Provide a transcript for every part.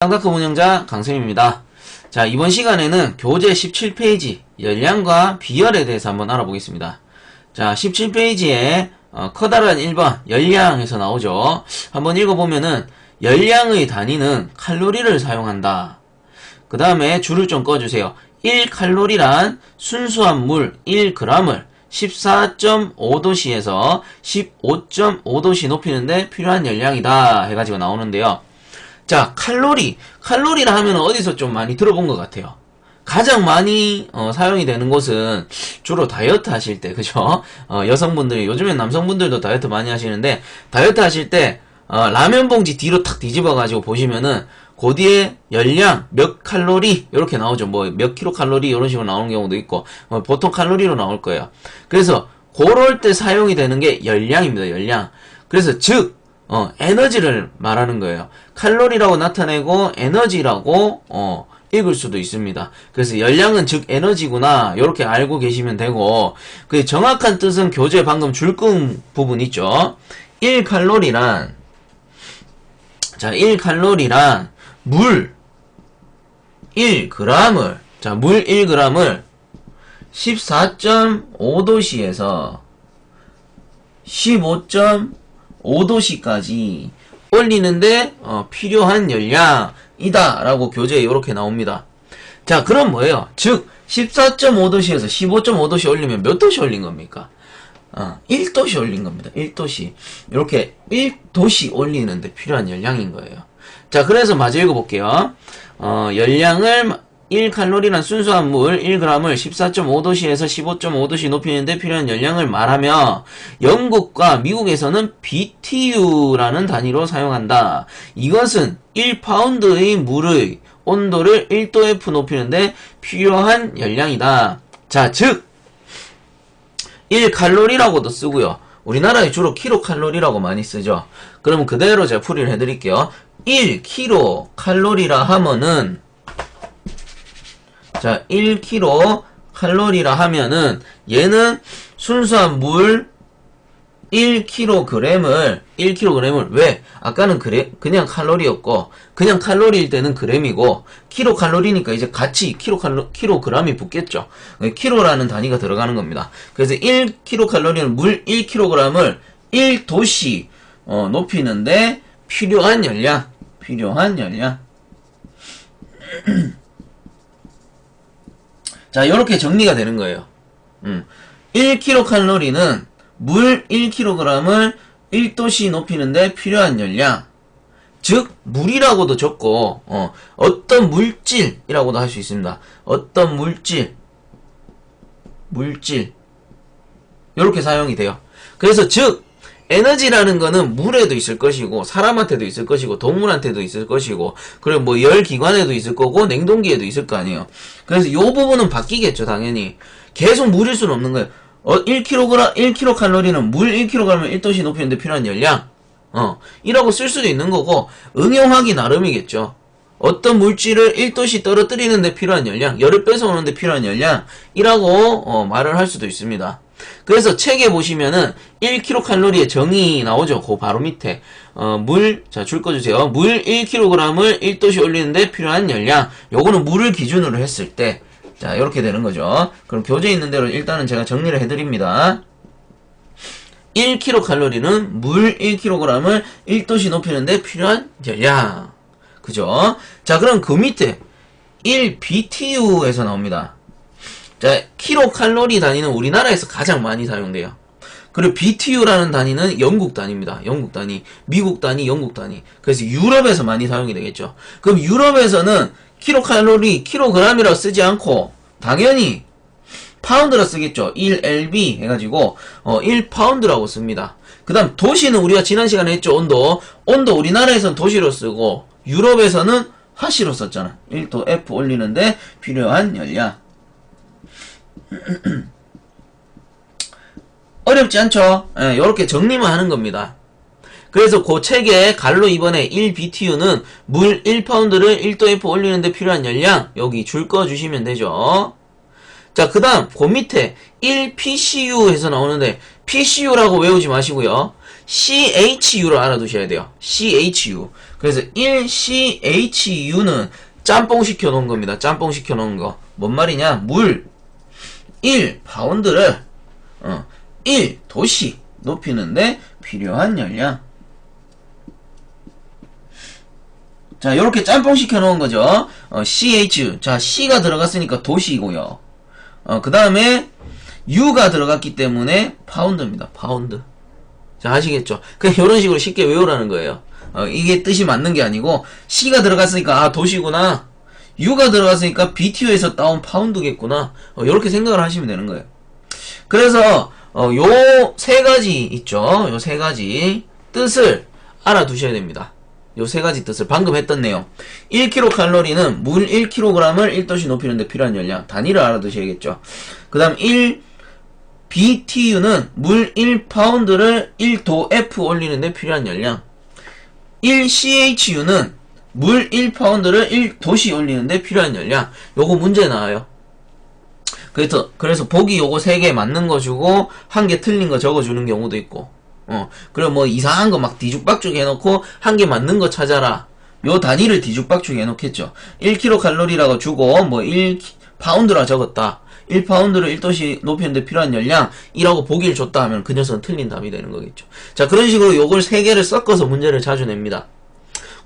쌍다크 운영자 강쌤입니다. 자, 이번 시간에는 교재 17페이지 열량과 비열에 대해서 한번 알아보겠습니다. 자, 17페이지에 커다란 1번 열량에서 나오죠. 한번 읽어보면은 열량의 단위는 칼로리를 사용한다. 그 다음에 줄을 좀 꺼주세요. 1칼로리란 순수한 물 1g을 14.5도씨에서 15.5도씨 높이는데 필요한 열량이다 해가지고 나오는데요. 자, 칼로리라 하면 어디서 좀 많이 들어본 것 같아요. 가장 많이 사용이 되는 곳은 주로 다이어트 하실 때, 그죠? 여성분들이, 요즘엔 남성분들도 다이어트 많이 하시는데, 다이어트 하실 때 라면 봉지 뒤로 탁 뒤집어 가지고 보시면은 그 뒤에 열량 몇 칼로리 이렇게 나오죠. 뭐 몇 킬로칼로리 이런 식으로 나오는 경우도 있고, 보통 칼로리로 나올 거예요. 그래서 그럴 때 사용이 되는 게 열량입니다. 열량. 그래서 즉 에너지를 말하는 거예요. 칼로리라고 나타내고 에너지라고 읽을 수도 있습니다. 그래서 열량은 즉 에너지구나 이렇게 알고 계시면 되고, 그 정확한 뜻은 교재 방금 줄 끈 부분 있죠. 1칼로리란 물 1g을 물 1g을 14.5도씨에서 15.5도씨까지 올리는데 필요한 열량이다 라고 교재에 이렇게 나옵니다. 자, 그럼 뭐예요? 즉 14.5도씨에서 15.5도씨 올리면 몇 도씨 올린 겁니까? 1도씨 올린 겁니다. 1도씨. 이렇게 1도씨 올리는데 필요한 열량인 거예요. 자, 그래서 마저 읽어볼게요. 열량을 1칼로리란 순수한 물 1g을 14.5도씨에서 15.5도씨 높이는데 필요한 열량을 말하며 영국과 미국에서는 BTU라는 단위로 사용한다. 이것은 1파운드의 물의 온도를 1도F 높이는데 필요한 열량이다. 자, 즉 1칼로리라고도 쓰고요. 우리나라에 주로 킬로칼로리라고 많이 쓰죠. 그럼 그대로 제가 풀이를 해드릴게요. 1킬로칼로리라 하면은, 자, 1킬로칼로리라 하면은 얘는 순수한 물 1kg을 왜? 아까는 그냥 칼로리였고, 그냥 칼로리일 때는 그램이고, 킬로칼로리니까 이제 같이 킬로그램이 붙겠죠. 킬로라는 단위가 들어가는 겁니다. 그래서 1kcal는 물 1kg을 1도씨 높이는데 필요한 열량. 자, 이렇게 정리가 되는 거예요. 1kcal는 물 1kg을 1도씨 높이는데 필요한 열량. 즉, 물이라고도 적고, 어떤 물질이라고도 할 수 있습니다. 어떤 물질. 이렇게 사용이 돼요. 그래서 즉, 에너지라는 거는 물에도 있을 것이고, 사람한테도 있을 것이고, 동물한테도 있을 것이고, 그리고 뭐 열기관에도 있을 거고, 냉동기에도 있을 거 아니에요. 그래서 이 부분은 바뀌겠죠, 당연히. 계속 물일 수는 없는 거예요. 1kcal는 물 1kg을 1도씨 높이는데 필요한 열량. 이라고 쓸 수도 있는 거고, 응용하기 나름이겠죠. 어떤 물질을 1도씨 떨어뜨리는데 필요한 열량, 열을 뺏어오는데 필요한 열량이라고 말을 할 수도 있습니다. 그래서 책에 보시면은 1kcal의 정의 나오죠. 그 바로 밑에 자, 줄 꺼주세요. 물 1kg을 1도씨 올리는데 필요한 열량. 요거는 물을 기준으로 했을 때, 자, 이렇게 되는 거죠. 그럼 교재에 있는 대로 일단은 제가 정리를 해드립니다. 1kcal는 물 1kg을 1도씨 높이는데 필요한 열량. 그죠? 자, 그럼 그 밑에 1BTU에서 나옵니다. 자, 킬로칼로리 단위는 우리나라에서 가장 많이 사용돼요. 그리고 BTU라는 단위는 영국 단위입니다. 영국 단위, 미국 단위, 영국 단위. 그래서 유럽에서 많이 사용이 되겠죠. 그럼 유럽에서는 킬로그램이라고 쓰지 않고 당연히 파운드라 쓰겠죠. 1lb 해가지고 1파운드라고 씁니다. 그 다음 도시는 우리가 지난 시간에 했죠. 온도 우리나라에서는 도시로 쓰고 유럽에서는 하시로 썼잖아. 1도 F 올리는데 필요한 열량. 어렵지 않죠? 이렇게 정리만 하는 겁니다. 그래서 그 책에 갈로 이번에 1BTU는 물 1파운드를 1도 F 올리는데 필요한 열량, 여기 줄 꺼주시면 되죠. 자, 그 다음 그 밑에 1PCU 해서 나오는데 PCU라고 외우지 마시고요. CHU를 알아두셔야 돼요. CHU. 그래서 1CHU는 짬뽕 시켜 놓은 겁니다. 짬뽕 시켜 놓은 거. 뭔 말이냐? 물 1파운드를 1도씨 높이는데 필요한 열량. 자, 요렇게 짬뽕 시켜 놓은 거죠. CH. 자, C가 들어갔으니까 도시고요. 그 다음에 U가 들어갔기 때문에 파운드입니다. 파운드. 자, 아시겠죠? 그냥 이런 식으로 쉽게 외우라는 거예요. 이게 뜻이 맞는 게 아니고 C가 들어갔으니까 아 도시구나. U가 들어갔으니까 BTU에서 따온 파운드겠구나. 이렇게 생각을 하시면 되는 거예요. 그래서 요 세 가지 있죠. 요 세 가지 뜻을 알아두셔야 됩니다. 요 세 가지 뜻을 방금 했던 내용. 1kcal는 물 1kg을 1도씨 높이는데 필요한 열량. 단위를 알아두셔야겠죠. 그 다음 1BTU는 물 1파운드를 1도F 올리는데 필요한 열량. 1CHU는 물 1파운드를 1도씨 올리는데 필요한 열량. 요거 문제 나와요. 그래서 보기 요거 3개 맞는 거 주고 1개 틀린 거 적어주는 경우도 있고. 그리고 뭐 이상한 거 막 뒤죽박죽 해놓고 1개 맞는 거 찾아라. 요 단위를 뒤죽박죽 해놓겠죠. 1kcal라고 주고 뭐 1파운드라 적었다. 1파운드를 1도씨 높이는데 필요한 열량이라고 보기를 줬다 하면 그 녀석은 틀린 답이 되는 거겠죠. 자, 그런 식으로 요걸 3개를 섞어서 문제를 자주 냅니다.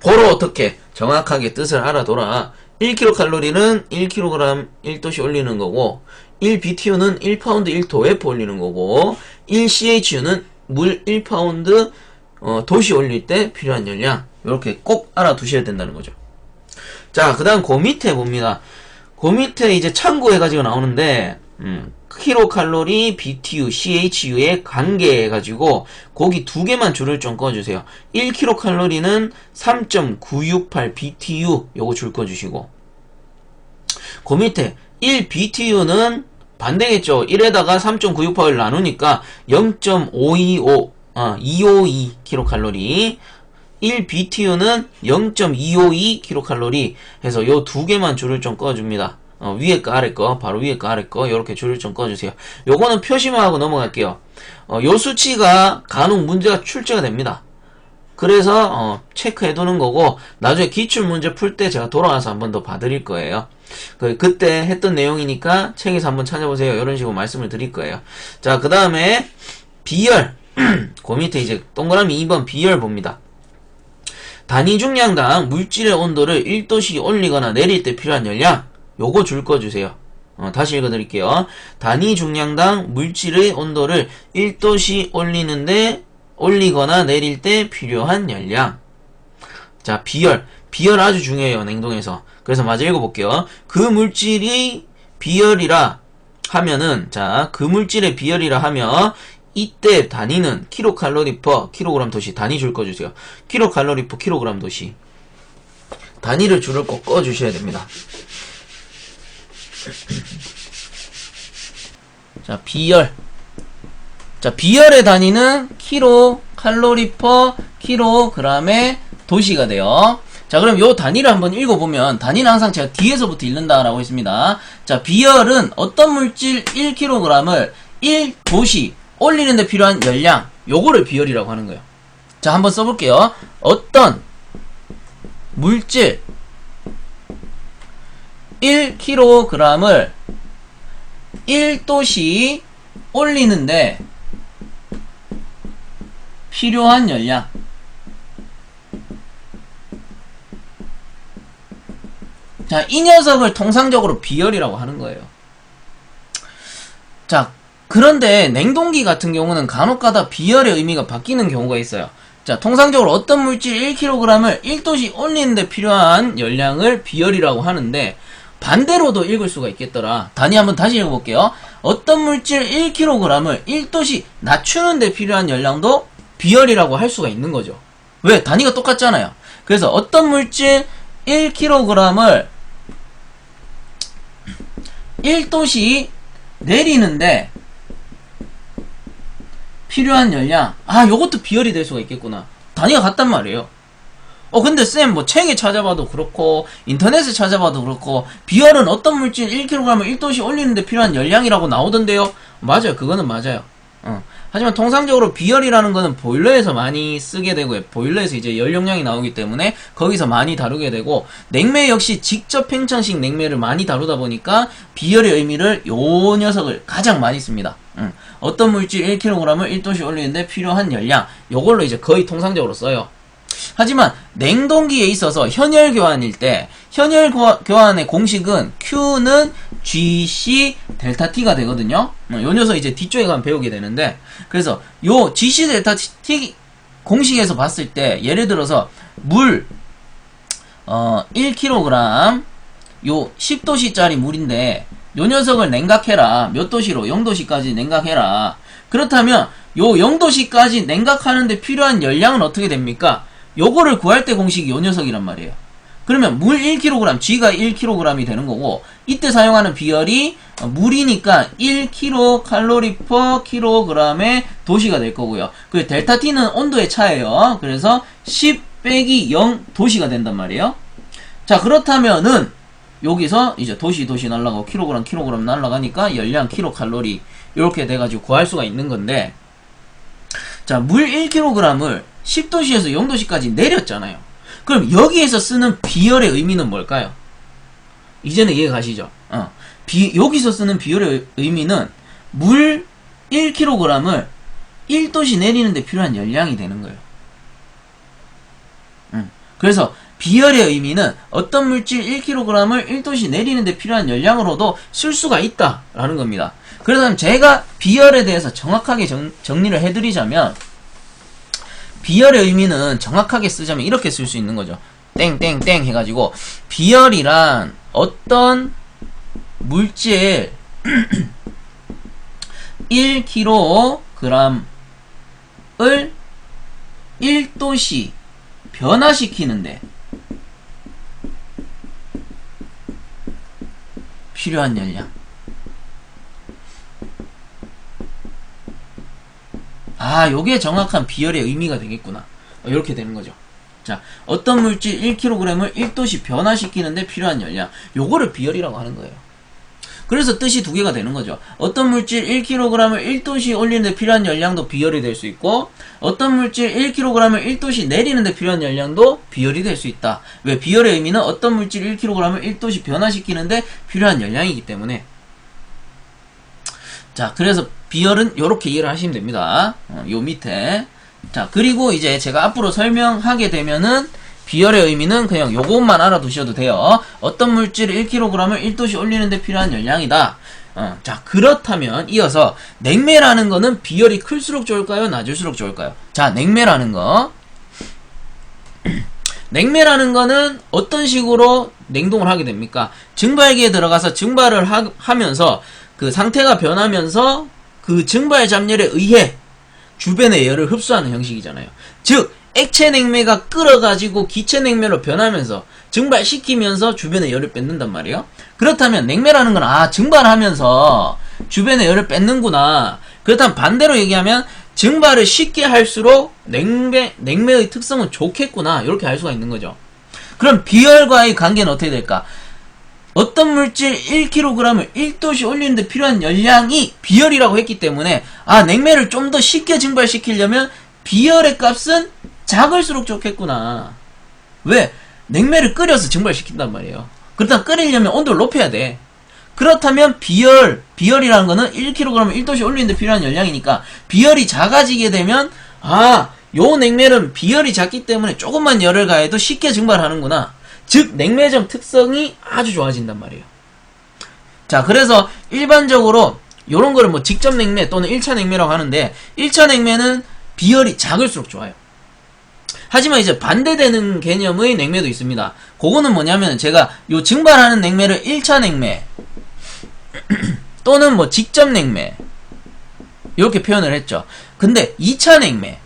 고로 어떻게 정확하게 뜻을 알아둬라. 1kcal는 1kg 1도씨 올리는 거고 1BTU는 1파운드 1도F 올리는 거고 1CHU는 물 1파운드 도시 올릴 때 필요한 열량. 이렇게 꼭 알아두셔야 된다는 거죠. 자, 그 다음 그 밑에 봅니다. 그 밑에 이제 참고해가지고 나오는데 킬로칼로리, BTU, CHU의 관계 해가지고 거기 2개만 줄을 좀 꺼주세요. 1kcal는 3.968 BTU 요거 줄 꺼주시고 그 밑에 1BTU는 반대겠죠. 1에다가 3.968을 나누니까 252 kcal 1BTU는 0.252 kcal 해서 요 2개만 줄을 좀 꺼줍니다. 위에 거 아래 거 바로 위에 거 아래 거 요렇게 줄을 좀 꺼주세요. 요거는 표시만 하고 넘어갈게요. 요 수치가 간혹 문제가 출제가 됩니다. 그래서 체크해 두는 거고 나중에 기출문제 풀 때 제가 돌아와서 한 번 더 봐드릴 거예요. 그때 했던 내용이니까 책에서 한번 찾아보세요. 이런 식으로 말씀을 드릴 거예요. 자, 그 다음에 비열 그 밑에 이제 동그라미 2번 비열 봅니다. 단위 중량당 물질의 온도를 1도씨 올리거나 내릴 때 필요한 열량 요거 줄 꺼주세요. 다시 읽어드릴게요. 단위 중량당 물질의 온도를 1도씨 올리거나 내릴 때 필요한 열량. 자, 비열 아주 중요해요. 냉동에서. 그래서 마저 읽어볼게요. 그 물질이 비열이라 하면은 그 물질의 비열이라 하면 이때 단위는 킬로칼로리 퍼 킬로그램 도시. 단위 줄 꺼주세요. 킬로칼로리 퍼 킬로그램 도시. 단위를 줄을 꼭 꺼주셔야 됩니다. 자, 비열. 자, 비열의 단위는 킬로칼로리 퍼 킬로그램의 도시가 돼요. 자, 그럼 요 단위를 한번 읽어보면 단위는 항상 제가 뒤에서부터 읽는다라고 했습니다. 자, 비열은 어떤 물질 1kg을 1도씨 올리는데 필요한 열량 요거를 비열이라고 하는 거예요. 자, 한번 써볼게요. 어떤 물질 1kg을 1도씨 올리는데 필요한 열량. 자, 이 녀석을 통상적으로 비열이라고 하는 거예요. 자, 그런데 냉동기 같은 경우는 간혹가다 비열의 의미가 바뀌는 경우가 있어요. 자, 통상적으로 어떤 물질 1kg을 1도씨 올리는데 필요한 열량을 비열이라고 하는데 반대로도 읽을 수가 있겠더라. 단위 한번 다시 읽어볼게요. 어떤 물질 1kg을 1도씨 낮추는데 필요한 열량도 비열이라고 할 수가 있는 거죠. 왜? 단위가 똑같잖아요. 그래서 어떤 물질 1kg을 1도씨 내리는데 필요한 열량. 아, 요것도 비열이 될 수가 있겠구나. 단위가 같단 말이에요. 근데 쌤, 뭐 책에 찾아봐도 그렇고 인터넷에 찾아봐도 그렇고 비열은 어떤 물질 1kg을 1도씨 올리는데 필요한 열량이라고 나오던데요. 맞아요. 그거는 맞아요. 하지만 통상적으로 비열이라는 거는 보일러에서 많이 쓰게 되고요. 보일러에서 이제 연료량이 나오기 때문에 거기서 많이 다루게 되고, 냉매 역시 직접 팽창식 냉매를 많이 다루다 보니까 비열의 의미를 요 녀석을 가장 많이 씁니다. 어떤 물질 1kg을 1도씩 올리는데 필요한 열량, 요걸로 이제 거의 통상적으로 써요. 하지만 냉동기에 있어서 현열 교환일 때 현열 교환의 공식은 Q는 GC 델타 T가 되거든요. 요 녀석 이제 뒤쪽에 가면 배우게 되는데, 그래서 요 GC 델타 T 공식에서 봤을 때 예를 들어서 물 1kg 요 10도씨짜리 물인데 요 녀석을 냉각해라. 몇 도씨로? 0도씨까지 냉각해라. 그렇다면 요 0도씨까지 냉각하는데 필요한 열량은 어떻게 됩니까? 요거를 구할 때 공식이 요 녀석이란 말이에요. 그러면 물 1kg, G가 1kg이 되는 거고, 이때 사용하는 비열이 물이니까 1kcal/kg의 도시가 될 거고요. 그 델타 T는 온도의 차예요. 그래서 10 빼기 0 도시가 된단 말이에요. 자, 그렇다면은 여기서 이제 도시 날라가고 킬로그램 날라가니까 열량 킬로칼로리 이렇게 돼가지고 구할 수가 있는 건데, 자, 물 1kg을 10도씨에서 0도씨까지 내렸잖아요. 그럼 여기에서 쓰는 비열의 의미는 뭘까요? 이제는 이해 가시죠? 여기서 쓰는 비열의 의미는 물 1kg을 1도씨 내리는데 필요한 열량이 되는 거예요. 그래서 비열의 의미는 어떤 물질 1kg을 1도씨 내리는데 필요한 열량으로도 쓸 수가 있다라는 겁니다. 그래서 제가 비열에 대해서 정확하게 정리를 해드리자면, 비열의 의미는 정확하게 쓰자면 이렇게 쓸 수 있는 거죠. 땡땡땡 해가지고, 비열이란 어떤 물질 1kg을 1도씨 변화시키는데 필요한 열량. 요게 정확한 비열의 의미가 되겠구나. 이렇게 되는 거죠. 자, 어떤 물질 1kg을 1도씨 변화시키는데 필요한 열량. 요거를 비열이라고 하는 거예요. 그래서 뜻이 두 개가 되는 거죠. 어떤 물질 1kg을 1도씨 올리는데 필요한 열량도 비열이 될 수 있고, 어떤 물질 1kg을 1도씨 내리는데 필요한 열량도 비열이 될 수 있다. 왜? 비열의 의미는 어떤 물질 1kg을 1도씨 변화시키는데 필요한 열량이기 때문에. 자, 그래서 비열은 요렇게 이해를 하시면 됩니다. 요 밑에. 자, 그리고 이제 제가 앞으로 설명하게 되면은 비열의 의미는 그냥 요것만 알아두셔도 돼요. 어떤 물질 1kg을 1도씨 올리는데 필요한 열량이다. 자, 그렇다면 이어서 냉매라는 거는 비열이 클수록 좋을까요? 낮을수록 좋을까요? 자, 냉매라는 거. 냉매라는 거는 어떤 식으로 냉동을 하게 됩니까? 증발기에 들어가서 증발을 하면서 그 상태가 변하면서 그 증발 잡열에 의해 주변의 열을 흡수하는 형식이잖아요. 즉, 액체 냉매가 끓어가지고 기체 냉매로 변하면서 증발시키면서 주변의 열을 뺏는단 말이에요. 그렇다면 냉매라는 건 증발하면서 주변의 열을 뺏는구나. 그렇다면 반대로 얘기하면 증발을 쉽게 할수록 냉매의 특성은 좋겠구나. 이렇게 알 수가 있는 거죠. 그럼 비열과의 관계는 어떻게 될까? 어떤 물질 1kg을 1도씨 올리는데 필요한 열량이 비열이라고 했기 때문에 냉매를 좀 더 쉽게 증발시키려면 비열의 값은 작을수록 좋겠구나. 왜? 냉매를 끓여서 증발시킨단 말이에요. 그렇다면 끓이려면 온도를 높여야 돼. 그렇다면 비열이라는 거는 1kg 1도씨 올리는데 필요한 열량이니까 비열이 작아지게 되면 요 냉매는 비열이 작기 때문에 조금만 열을 가해도 쉽게 증발하는구나. 즉 냉매점 특성이 아주 좋아진단 말이에요. 자, 그래서 일반적으로 요런 거를 뭐 직접 냉매 또는 1차 냉매라고 하는데, 1차 냉매는 비열이 작을수록 좋아요. 하지만 이제 반대되는 개념의 냉매도 있습니다. 그거는 뭐냐면 제가 요 증발하는 냉매를 1차 냉매 또는 뭐 직접 냉매 이렇게 표현을 했죠. 근데 2차 냉매,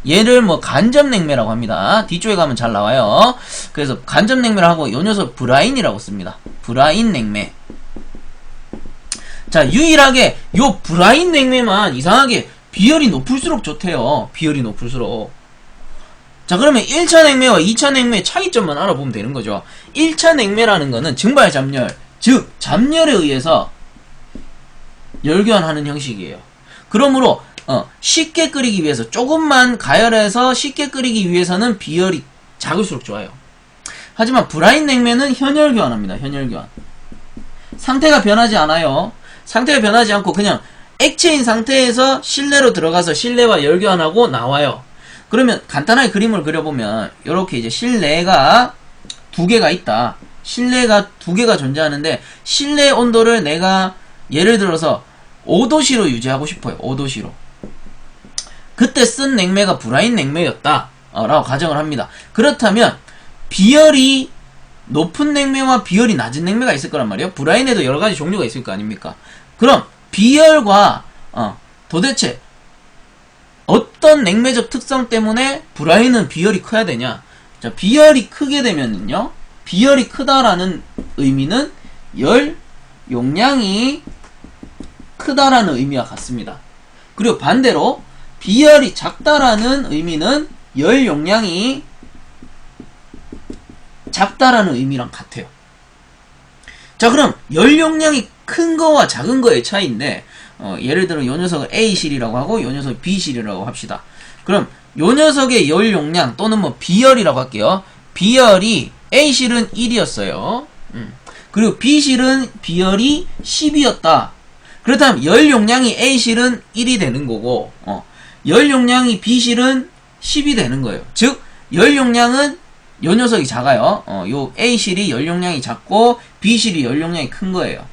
얘를 뭐 간접 냉매라고 합니다. 뒤쪽에 가면 잘 나와요. 그래서 간접 냉매를 하고 요 녀석 브라인이라고 씁니다. 브라인 냉매. 자, 유일하게 요 브라인 냉매만 이상하게 비열이 높을수록 좋대요. 비열이 높을수록. 자, 그러면 1차 냉매와 2차 냉매의 차이점만 알아보면 되는 거죠. 1차 냉매라는 거는 증발 잡열, 즉 잡열에 의해서 열교환하는 형식이에요. 그러므로 쉽게 끓이기 위해서 조금만 가열해서 쉽게 끓이기 위해서는 비열이 작을수록 좋아요. 하지만 브라인 냉면은 현열 교환합니다. 현열 교환. 상태가 변하지 않아요. 상태가 변하지 않고 그냥 액체인 상태에서 실내로 들어가서 실내와 열 교환하고 나와요. 그러면 간단하게 그림을 그려보면 이렇게 이제 실내가 두 개가 있다. 실내가 두 개가 존재하는데 실내 온도를 내가 예를 들어서 5도씨로 유지하고 싶어요. 5도씨로. 그때 쓴 냉매가 브라인 냉매였다 라고 가정을 합니다. 그렇다면 비열이 높은 냉매와 비열이 낮은 냉매가 있을 거란 말이에요. 브라인에도 여러가지 종류가 있을 거 아닙니까? 그럼 비열과 도대체 어떤 냉매적 특성 때문에 브라인은 비열이 커야 되냐? 자, 비열이 크게 되면은요, 비열이 크다라는 의미는 열 용량이 크다라는 의미와 같습니다. 그리고 반대로 비열이 작다라는 의미는 열 용량이 작다라는 의미랑 같아요. 자, 그럼 열 용량이 큰 거와 작은 거의 차이인데 예를 들어 요 녀석을 A실이라고 하고 요 녀석을 B실이라고 합시다. 그럼 요 녀석의 열 용량 또는 뭐 비열이라고 할게요. 비열이 A실은 1이었어요. 그리고 B실은 비열이 10이었다. 그렇다면 열 용량이 A실은 1이 되는 거고 열 용량이 B실은 10이 되는 거예요. 즉 열 용량은 요 녀석이 작아요. 요 A실이 열 용량이 작고 B실이 열 용량이 큰 거예요.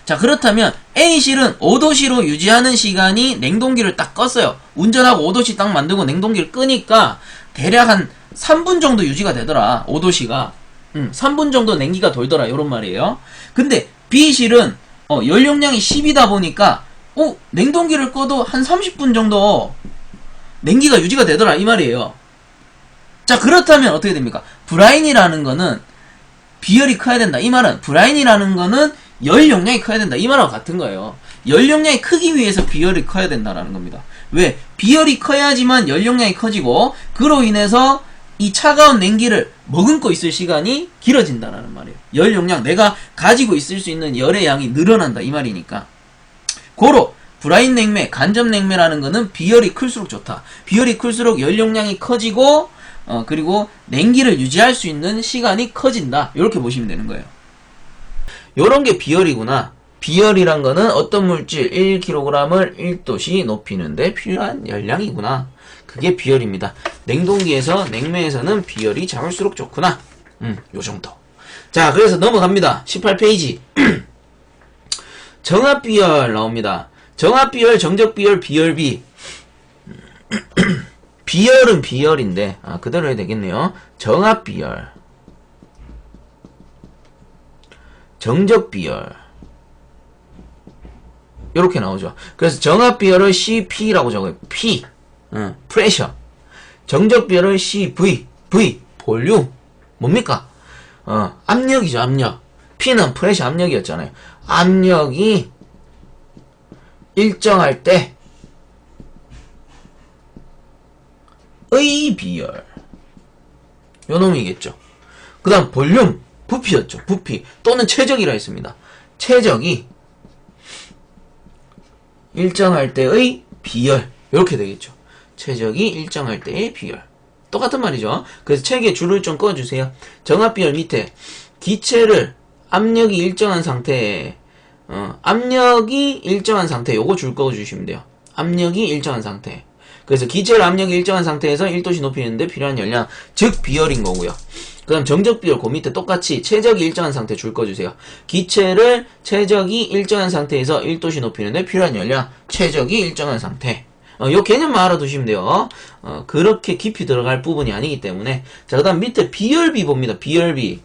자, 그렇다면 A실은 5도씨로 유지하는 시간이 냉동기를 딱 껐어요. 운전하고 5도씨 딱 만들고 냉동기를 끄니까 대략 한 3분 정도 유지가 되더라. 5도씨가 3분 정도 냉기가 돌더라. 요런 말이에요. 근데 B실은 연용량이 10이다 보니까 냉동기를 꺼도 한 30분 정도 냉기가 유지가 되더라 이 말이에요. 자, 그렇다면 어떻게 됩니까? 브라인이라는 거는 비열이 커야 된다. 이 말은 브라인이라는 거는 열 용량이 커야 된다. 이 말하고 같은 거예요. 열 용량이 크기 위해서 비열이 커야 된다라는 겁니다. 왜? 비열이 커야지만 열 용량이 커지고 그로 인해서 이 차가운 냉기를 머금고 있을 시간이 길어진다라는 말이에요. 열 용량, 내가 가지고 있을 수 있는 열의 양이 늘어난다 이 말이니까. 고로 브라인 냉매, 간접 냉매라는 거는 비열이 클수록 좋다. 비열이 클수록 열 용량이 커지고 그리고 냉기를 유지할 수 있는 시간이 커진다. 이렇게 보시면 되는 거예요. 요런 게 비열이구나. 비열이란 거는 어떤 물질 1kg을 1도씨 높이는데 필요한 열량이구나. 그게 비열입니다. 냉동기에서 냉매에서는 비열이 작을수록 좋구나. 요 정도. 자, 그래서 넘어갑니다. 18페이지. 정합비열 나옵니다. 정합비열, 정적비열, 비열비. 비열은 비열인데 그대로 해야 되겠네요. 정합비열, 정적비열 이렇게 나오죠. 그래서 정합비열을 CP라고 적어요. P, 프레셔. 정적비열을 CV, V, 볼륨. 뭡니까? 압력이죠, 압력. P는 프레셔 압력이었잖아요. 압력이 일정할 때 의 비열. 요 놈이겠죠. 그 다음 볼륨, 부피였죠. 부피 또는 최적이라 했습니다. 최적이 일정할 때의 비열. 이렇게 되겠죠. 최적이 일정할 때의 비열. 똑같은 말이죠. 그래서 책에 줄을 좀 꺼주세요. 정합비열 밑에 기체를 압력이 일정한 상태에 압력이 일정한 상태 요거 줄 꺼주시면 돼요. 압력이 일정한 상태. 그래서 기체를 압력이 일정한 상태에서 1도씨 높이는데 필요한 열량, 즉 비열인 거고요. 그 다음 정적비열 그 밑에 똑같이 최적이 일정한 상태 줄 꺼주세요. 기체를 최적이 일정한 상태에서 1도씨 높이는데 필요한 열량, 최적이 일정한 상태. 요 개념만 알아두시면 돼요. 그렇게 깊이 들어갈 부분이 아니기 때문에. 자, 그 다음 밑에 비열비 봅니다. 비열비.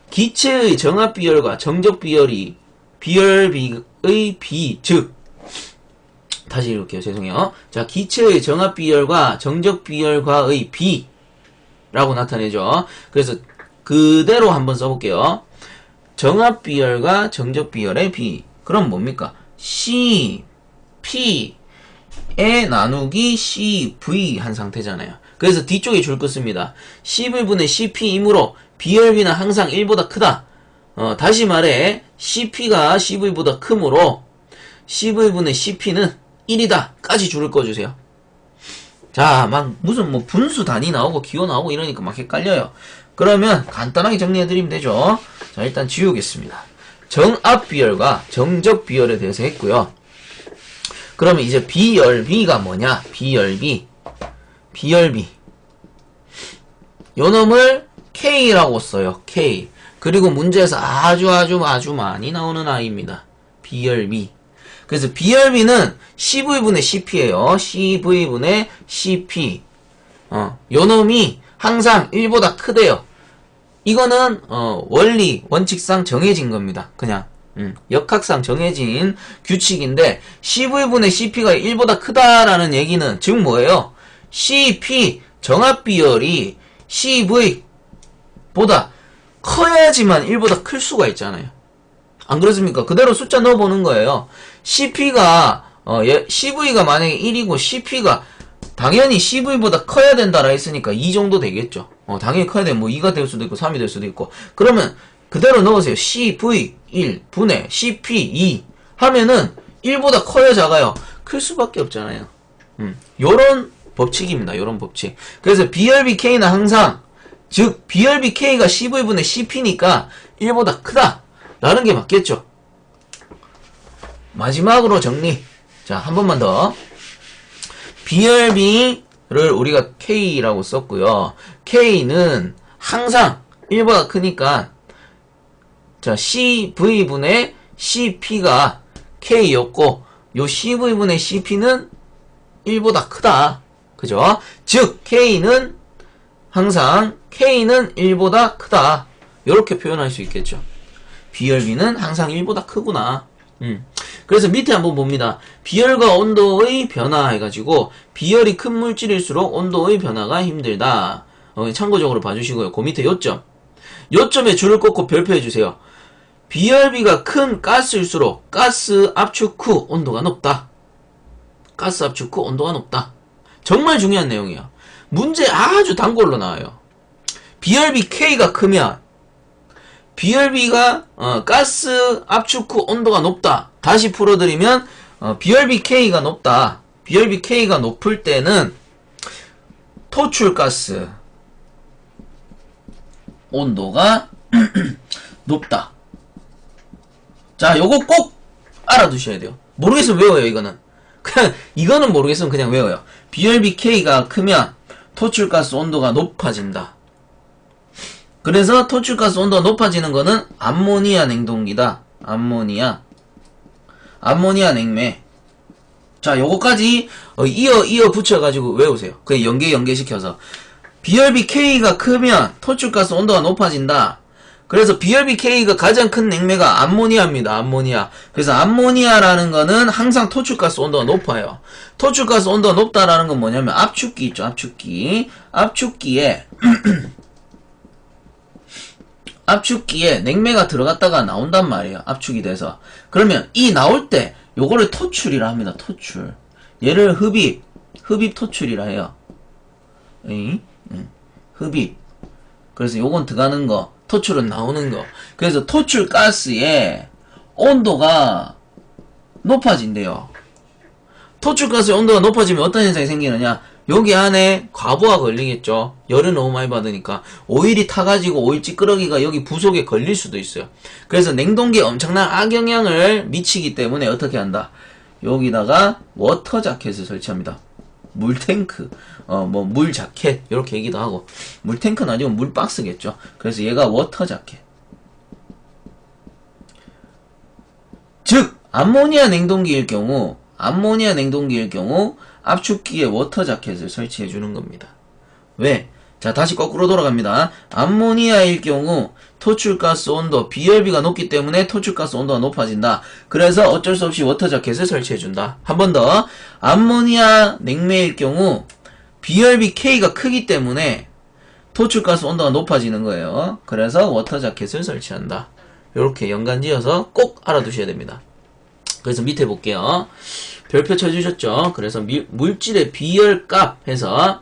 기체의 정합비열과 정적비열이 비열비의 비, 즉 다시 읽을게요. 죄송해요. 자, 기체의 정합비열과 정적비열과의 비라고 나타내죠. 그래서 그대로 한번 써볼게요. 정합비열과 정적비열의 비. 그럼 뭡니까? C, P, 에 나누기 CV 한 상태잖아요. 그래서 뒤쪽에 줄 것입니다. CV분의 CP이므로 비열비는 항상 1보다 크다. 다시 말해 CP가 CV보다 크므로 CV분의 CP는 1이다 까지 줄을 꺼주세요. 자, 막 무슨 뭐 분수 단위 나오고 기호 나오고 이러니까 막 헷갈려요. 그러면 간단하게 정리해드리면 되죠. 자, 일단 지우겠습니다. 정압 비열과 정적 비열에 대해서 했고요. 그러면 이제 비열비가 뭐냐? 비열비. 요 놈을 K라고 써요. K. 그리고 문제에서 아주 많이 나오는 아이입니다. 비열비. 그래서 비열비는 CV분의 CP예요. CV분의 CP. 요 놈이 항상 1보다 크대요. 이거는 원칙상 정해진 겁니다. 그냥 역학상 정해진 규칙인데 CV분의 CP가 1보다 크다라는 얘기는 즉 뭐예요? CP 정압비열이 CV보다 커야지만 1보다 클 수가 있잖아요. 안 그렇습니까? 그대로 숫자 넣어보는 거예요. CV가 만약에 1이고 CP가 당연히 CV보다 커야 된다라 했으니까 2 정도 되겠죠. 당연히 커야 돼. 뭐 2가 될 수도 있고 3이 될 수도 있고. 그러면 그대로 넣으세요. CV 1 분의 CP 2 하면은 1보다 커요, 작아요? 클 수밖에 없잖아요. 요런 법칙입니다. 요런 법칙. 그래서 BRBK는 항상 즉 BRBK가 CV분의 CP니까 1보다 크다 라는 게 맞겠죠. 마지막으로 정리. 자, 한 번만 더. BRB를 우리가 K라고 썼고요. K는 항상 1보다 크니까 자, CV분의 CP가 K였고 요 CV분의 CP는 1보다 크다. 그죠? 즉 K는 항상 K는 1보다 크다. 이렇게 표현할 수 있겠죠. 비열비는 항상 1보다 크구나. 그래서 밑에 한번 봅니다. 비열과 온도의 변화 해가지고 비열이 큰 물질일수록 온도의 변화가 힘들다. 참고적으로 봐주시고요. 그 밑에 요점. 요점에 줄을 꽂고 별표해주세요. 비열비가 큰 가스일수록 가스 압축 후 온도가 높다. 가스 압축 후 온도가 높다. 정말 중요한 내용이에요. 문제 아주 단골로 나와요. 비열비 K가 크면 비열비가 가스 압축 후 온도가 높다. 다시 풀어드리면 비열비 K가 높다. 비열비 K가 높을 때는 토출가스 온도가 높다. 자, 요거 꼭 알아두셔야 돼요. 모르겠으면 외워요, 이거는. 그냥, 이거는 모르겠으면 그냥 외워요. BRBK가 크면 토출가스 온도가 높아진다. 그래서 토출가스 온도가 높아지는 거는 암모니아 냉동기다. 암모니아 냉매. 자, 요거까지 이어 붙여가지고 외우세요. 그냥 연계시켜서. BRBK가 크면 토출가스 온도가 높아진다. 그래서 BRBK가 가장 큰 냉매가 암모니아입니다. 암모니아. 그래서 암모니아라는 거는 항상 토출가스 온도가 높아요. 토출가스 온도가 높다라는 건 뭐냐면 압축기 있죠. 압축기에 압축기에 냉매가 들어갔다가 나온단 말이에요. 압축이 돼서. 그러면 이 나올 때 요거를 토출이라 합니다. 토출. 얘를 흡입 토출이라 해요. 흡입. 그래서 요건 들어가는 거, 토출은 나오는 거. 그래서 토출 가스의 온도가 높아진대요. 토출 가스의 온도가 높아지면 어떤 현상이 생기느냐? 여기 안에 과부하 걸리겠죠. 열을 너무 많이 받으니까 오일이 타가지고 오일 찌끄러기가 여기 부속에 걸릴 수도 있어요. 그래서 냉동기에 엄청난 악영향을 미치기 때문에 어떻게 한다? 여기다가 워터 자켓을 설치합니다. 물탱크, 물 자켓 이렇게 얘기도 하고, 물탱크는 아니고 물박스겠죠. 그래서 얘가 워터 자켓. 즉 암모니아 냉동기일 경우 압축기에 워터 자켓을 설치해 주는 겁니다. 왜? 자, 다시 거꾸로 돌아갑니다. 암모니아일 경우 토출가스 온도, 비열비가 높기 때문에 토출가스 온도가 높아진다. 그래서 어쩔 수 없이 워터 자켓을 설치해 준다. 한 번 더. 암모니아 냉매일 경우 비열비 K가 크기 때문에 토출가스 온도가 높아지는 거예요. 그래서 워터 자켓을 설치한다. 이렇게 연관지어서 꼭 알아두셔야 됩니다. 그래서 밑에 볼게요. 별표 쳐주셨죠? 그래서 물질의 비열값 해서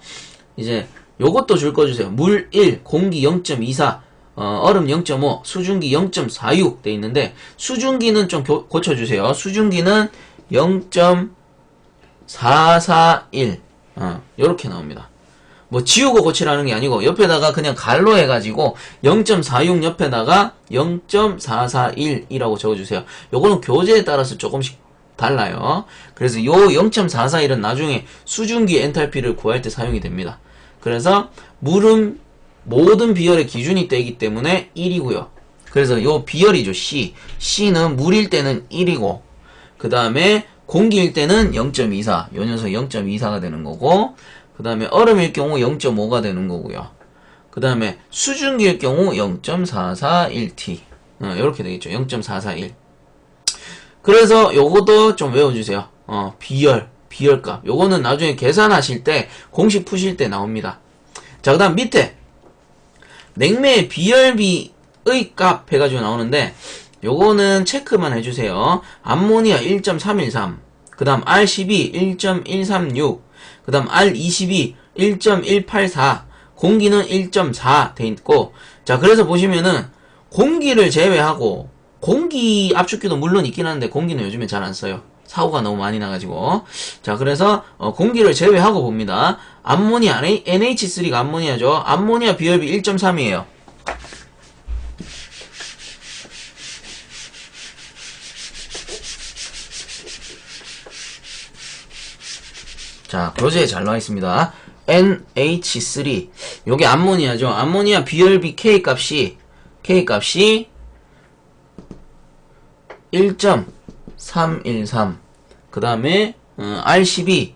이제 요것도 줄 거주세요. 물 1, 공기 0.24, 얼음 0.5, 수증기 0.46 돼 있는데 수증기는 좀 고쳐주세요. 수증기는 0.24 441 요렇게 나옵니다. 뭐 지우고 고치라는 게 아니고 옆에다가 그냥 갈로 해가지고 0.46 옆에다가 0.441이라고 적어주세요. 요거는 교재에 따라서 조금씩 달라요. 그래서 요 0.441은 나중에 수증기 엔탈피를 구할 때 사용이 됩니다. 그래서 물은 모든 비열의 기준이 되기 때문에 1이고요. 그래서 요 비열이죠. C는 물일 때는 1이고 그 다음에 공기일 때는 0.24 요 녀석 0.24가 되는 거고 그 다음에 얼음일 경우 0.5가 되는 거고요. 그 다음에 수증기일 경우 0.441T 이렇게 되겠죠. 0.441 그래서 요것도 좀 외워주세요. 비열값 요거는 나중에 계산하실 때 공식 푸실 때 나옵니다. 자, 그 다음 밑에 냉매의 비열비의 값 해가지고 나오는데 요거는 체크만 해주세요. 암모니아 1.313 그 다음 R12 1.136 그 다음 R22 1.184 공기는 1.4 돼 있고 자 그래서 보시면은 공기를 제외하고 공기 압축기도 물론 있긴 한데 공기는 요즘에 잘 안 써요. 사고가 너무 많이 나가지고 자 그래서 공기를 제외하고 봅니다. 암모니아 NH3가 암모니아죠. 암모니아 비열비 1.3이에요. 자, 교재에 잘 나와 있습니다. NH3. 요게 암모니아죠. 암모니아 비열비 K 값이 1.313. 그 다음에, R12.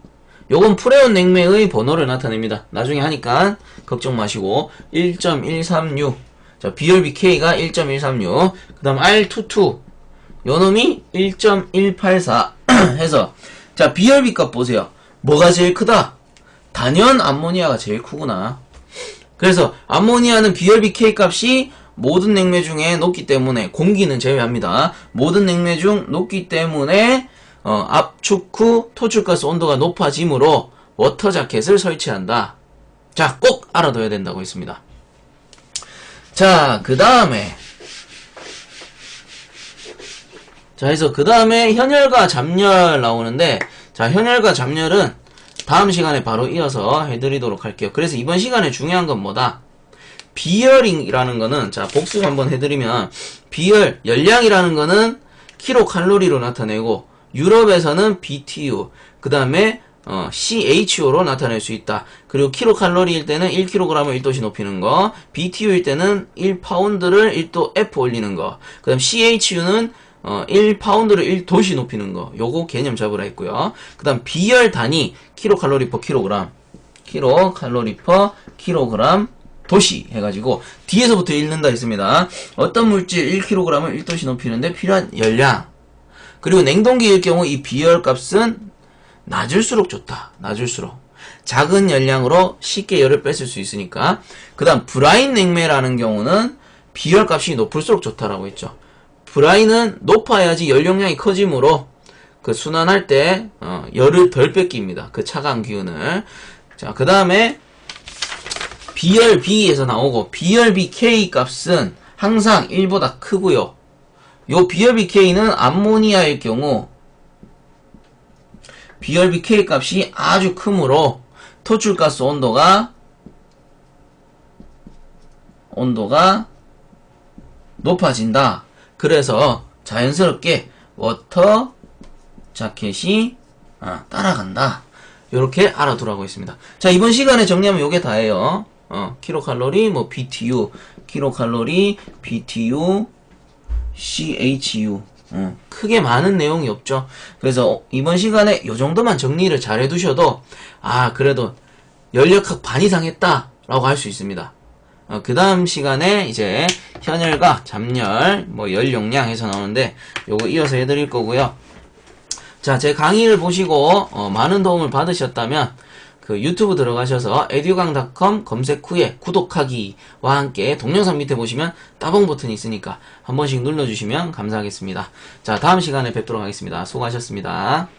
요건 프레온 냉매의 번호를 나타냅니다. 나중에 하니까 걱정 마시고. 1.136. 자, 비열비 K가 1.136. 그 다음 R22. 요 놈이 1.184. 해서, 자, 비열비 값 보세요. 뭐가 제일 크다? 단연 암모니아가 제일 크구나. 그래서 암모니아는 비열비 K 값이 모든 냉매 중에 높기 때문에 공기는 제외합니다. 모든 냉매 중 높기 때문에 압축 후 토출가스 온도가 높아지므로 워터 자켓을 설치한다. 자, 꼭 알아둬야 된다고 했습니다. 자, 그 다음에 현열과 잡열 나오는데 자, 현열과 잡열은 다음 시간에 바로 이어서 해드리도록 할게요. 그래서 이번 시간에 중요한 건 뭐다? 비열이라는 거는, 자, 복습 한번 해드리면, 비열, 열량이라는 거는 킬로칼로리로 나타내고, 유럽에서는 BTU, 그 다음에, CHO로 나타낼 수 있다. 그리고 킬로칼로리일 때는 1kg을 1도씩 높이는 거, BTU일 때는 1파운드를 1도 F 올리는 거, 그 다음 CHU는 1파운드를 1도씩 높이는 거. 요거 개념 잡으라 했고요. 그 다음 비열 단위 킬로칼로리 퍼 킬로그램 킬로칼로리 퍼 킬로그램 도시 해가지고 뒤에서부터 읽는다 했습니다. 어떤 물질 1kg을 1도씩 높이는데 필요한 열량. 그리고 냉동기일 경우 이 비열 값은 낮을수록 좋다. 낮을수록. 작은 열량으로 쉽게 열을 뺐을 수 있으니까. 그 다음 브라인 냉매라는 경우는 비열 값이 높을수록 좋다라고 했죠. 브라인은 높아야지 연료량이 커지므로 그 순환할 때 열을 덜 뺏깁니다. 그 차가운 기운을. 자, 그 다음에 비열비에서 나오고 비열비 K 값은 항상 1보다 크고요. 요 비열비 K는 암모니아일 경우 비열비 K 값이 아주 크므로 토출가스 온도가 높아진다. 그래서 자연스럽게 워터 자켓이 따라간다. 이렇게 알아두라고 했습니다. 자, 이번 시간에 정리하면 요게 다예요. 킬로칼로리, 뭐 BTU, 킬로칼로리, BTU, CHU. 크게 많은 내용이 없죠. 그래서 이번 시간에 요 정도만 정리를 잘 해두셔도 그래도 연력학 반 이상 했다라고 할 수 있습니다. 그 다음 시간에 이제 현열과 잡열, 뭐 열용량 해서 나오는데 요거 이어서 해드릴 거고요. 자, 제 강의를 보시고 많은 도움을 받으셨다면 그 유튜브 들어가셔서 edugang.com 검색 후에 구독하기와 함께 동영상 밑에 보시면 따봉 버튼이 있으니까 한 번씩 눌러주시면 감사하겠습니다. 자, 다음 시간에 뵙도록 하겠습니다. 수고하셨습니다.